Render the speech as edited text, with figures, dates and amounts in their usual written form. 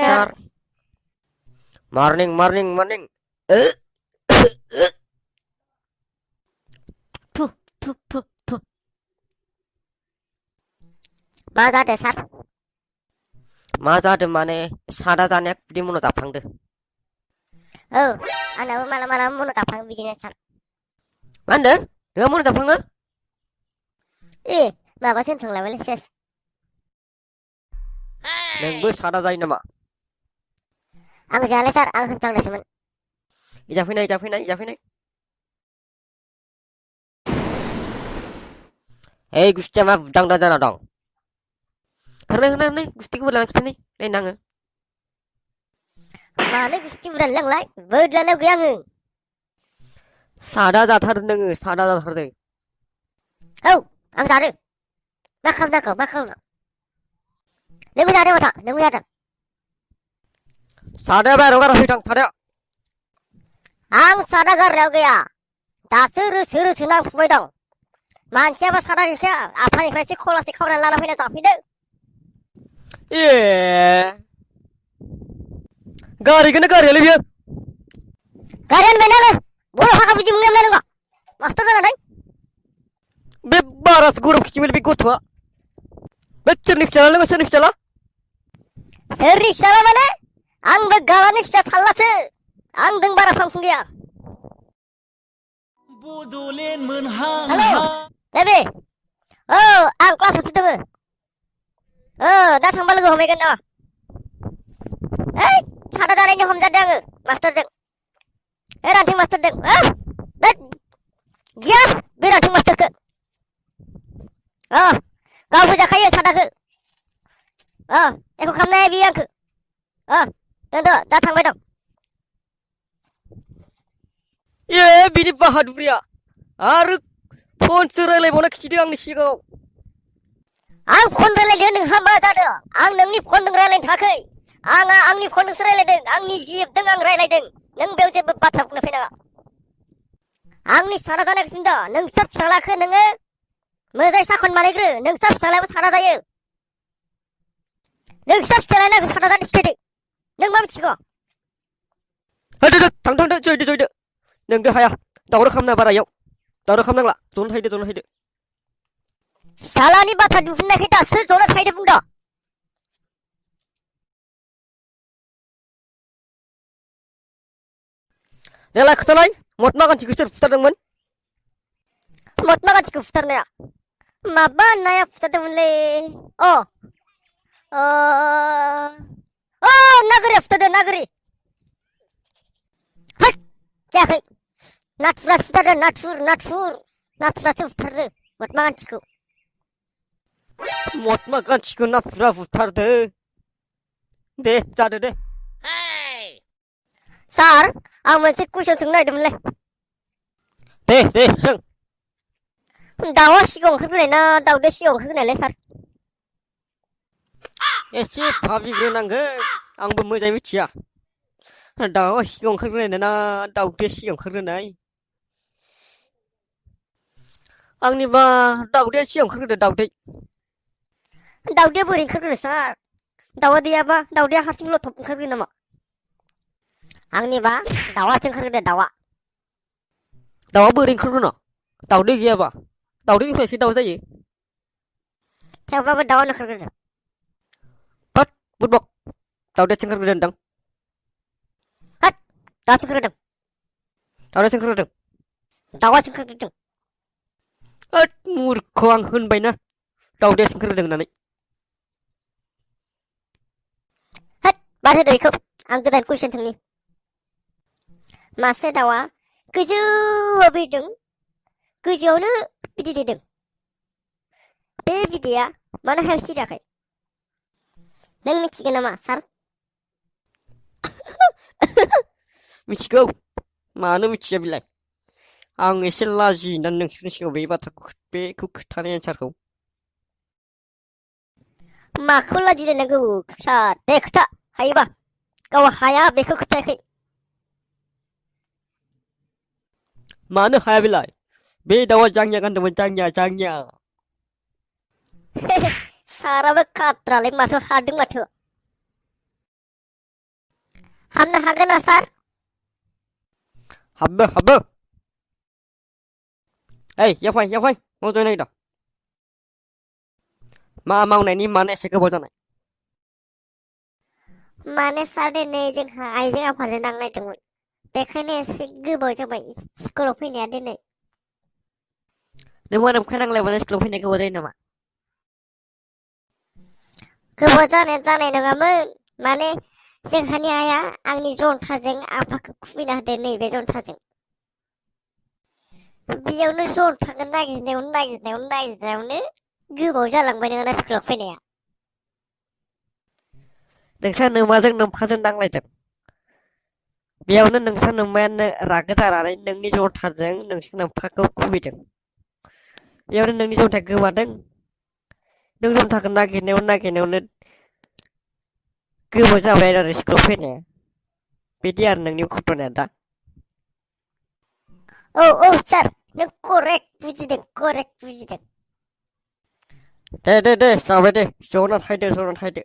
sir. Morning. Thu. मा जादों सार? मा जादों माने सादा जानाया बिदि मन' जाफ्लांदो। औ आंनाबो माला मन' जाफ्लाङो बिदिनो सार। मा होनदों? नोंहा मन' जाफ्लाङो? माबासो होनफ्लांलायबायलै सेस। नोंबो सादा जायो नामा? आं जायालै सार, आं होनफ्लांदोंसोमोन। जाफैनाय। ओइ गुस्थिया मा बुदांदा जाना दं? हरनाय गुस्थिखौ बोरला खिथानाय नायनो आङो। मानो गुस्थि बुरजानो लांलाय? बोदलानायाव गैया आङो। सादा जाथारदों नोङो, सादा जाथारदों। औ आं जादों। मा खालामदों? नोंबो जादों माथो? नोंबो जादों? सादाया बाहेरायाव गारना फैथां सादाया। आं सादा गारनायाव गैया। दासो रोसो नांफुबाय दं। मानसियाबा सादा गैखाया, आफानिफ्रायसो खलासे खावनानै लाना फैना जाफैदों। गारिखौनो गारियालै बियो। गारियानो बेनो बर' भाषा बिदि बुंनो मोननाय नङा। मास्टार जानानै। बे बारासो गरम खिथिबायलै बे गथ'आ। बे सोरनि फिसाला? सोरनि फिसाला माने? आंबो गालानि फिसा थाल्लासो। आंजों बारा फां गैया। बड'लेण्ड मोनहां हेलौ बेबि। औ आं क्लासावसो दङो। दा थांबा लोगो हमहैगोन अ। सादा जानायनि हमजादों आङो मास्टारजों। रान्थि मास्टारजों। गिया बे रान्थि मास्टारखौ। गावबो जाखायो सादाखौ। एख' खालामनो हाया बियो आंखौ। दोनथ' दा थांबाय दं। बिनि बाहादुरिया आरो फनसो रायलायबावना खिथिदों आंनि सिगाङाव। आं फन रायलायदों, नोंहा मा जादों? आं नोंनि फनजों रायलायनो थाङाखै। आंनि फनजोंसो रायलायदों। आंनि जिबजों आं रायलायदों। नों बेयाव जेबो बाथ्रा बुंनो फैनाङा। आंनि सादा जानायखौ सोंदों। नोंसा फिसालाखौ नोङो मोजाङै साखन बानायग्रो। नोंसा फिसालायाबो सादा जायो। नोंसा फिसालायानो आंखौ सादा जानो सिखायदों। नों मा मिथिगौ? थांदो जयदो। नोंदो हाया। दावराव खालामना बारा इयाव। दावराव खालामनांला। ज'नो थाहैदो। फिसालानि बाथ्रा दिहुननायखाय दासो जना थाहैदो बुंदों। देलाय खोथालाय, महात्मा गान्धीखौ सोर फुथारदोंमोन? महात्मा गान्धीखौ फुथारनाया? माबा नाया फुथारदोंमोनलै। नागोरिया फुथारदों, नागोरि। जायाखै। नाथुरासो फुथारदों, नाथुरासो फुथारदों महात्मा गान्धीखौ। महात्मा गान्धीखौ नाथुरा बुथारदों। दे जादो दे। सार, आं मोनसे कुइसन सोंनो नागिरदोंमोनलै। दे सों। दाउआ सिगाङाव ओंखारग्रोनाय ना दाउदैया सिगाङाव ओंखारग्रोनायलै सार? एसे भाबिग्रोनांगोन। आंबो मोजाङै मिथिया। दाउआ सिगाङाव ओंखारग्रोनाय ना दाउदैया सिगाङाव ओंखारग्रोनाय? आंनिबा दाउदैया सिगाङाव ओंखारग्रोदो, दाउदै। दाउदैया बोरै ओंखारग्रोनो सार? दाउदैया हारसिं लथब ओंखारग्रोयो नामा? आंनिबा दाउआसो ओंखारग्रोदो, दाउआ। दाउआ बोरै ओंखारग्रोनो? दाउदै गैयाबा? दाउदैनिफ्रायसो दाउ जायो। थेवब्लाबो दाउआनो ओंखारग्रोदो। बुदबक, दाउदैयासो ओंखारग्रोदों होनदां। दाउआसो ओंखारग्रोदों। दाउदैयासो ओंखारग्रोदों। दाउआसो ओंखारग्रोदों। मुर्ख, आं होनबायना दाउदैयासो ओंखारग्रोदों होननानै। बाद होदो बेखौ। आं गोदान कुइसन सोंनि। मासे दाउआ गोजौआव बिरदों, गोजौआवनो बिदै दैदों। बे बिदैया मानो हायाव सिरियाखै? नों मिथिगोन नामा सार? मिथिगौ। मानो मिथिया बेलाय? आं एसे लाजिनानै नोंसोरनि सिगाङाव बेखौ खोथानाय एन्सारखौ। माखौ लाजिलायनांगौ सार? दे खोथा, हायोबा। गाव हाया बेखौ खोथायाखै। मानो हाया बेलाय? बे दाउआ जांगिया गानदोंमोन, जांगिया। साराबो खाद्रालै, माथो हादों माथो। हाबनो हागोन ना सार? हाबो हाबो ओइ याव फै मावजानो नागिरदों मा मावनायनि मानो एसे गोबाव जानाय माने सार दिनै जोंहा आइजों आफाजों नांलायदोंमोन बेखायनो एसे गोबाव जाबाय स्कुलाव फैनाया दिनै। नों मानो नांलायबानो स्कुलाव फैनाय गोबाव जायो नामा गोबाव जानाय नङामोन माने जोंहानि आइया आंनि जन्थाजों आफाखौ खुबैना होदो नैबे जन्थाजों। बेयावनो जन्थाखौ नागिरनायावनो गोबाव जालांबाय नोंना स्कुलाव फैनाया। नोंसा नोमाजों नोमफाजों नांलायदों बेयावनो नोंसा नोम्मायानो रागा जानानै नोंनि जन्थाजों नोंसा नोम्फाखौ खुबैदों बेयावनो नोंनि जन्थाया गोमादों नों जन्थाखौ नागिरनायावनो गोबाव जाबाय आरो स्कुलाव फैनाया बिदि आरो नोंनि घटनाया दा। औ सार नों करेक्ट बुजिदों। दे जाबाय दे ज'ना थादो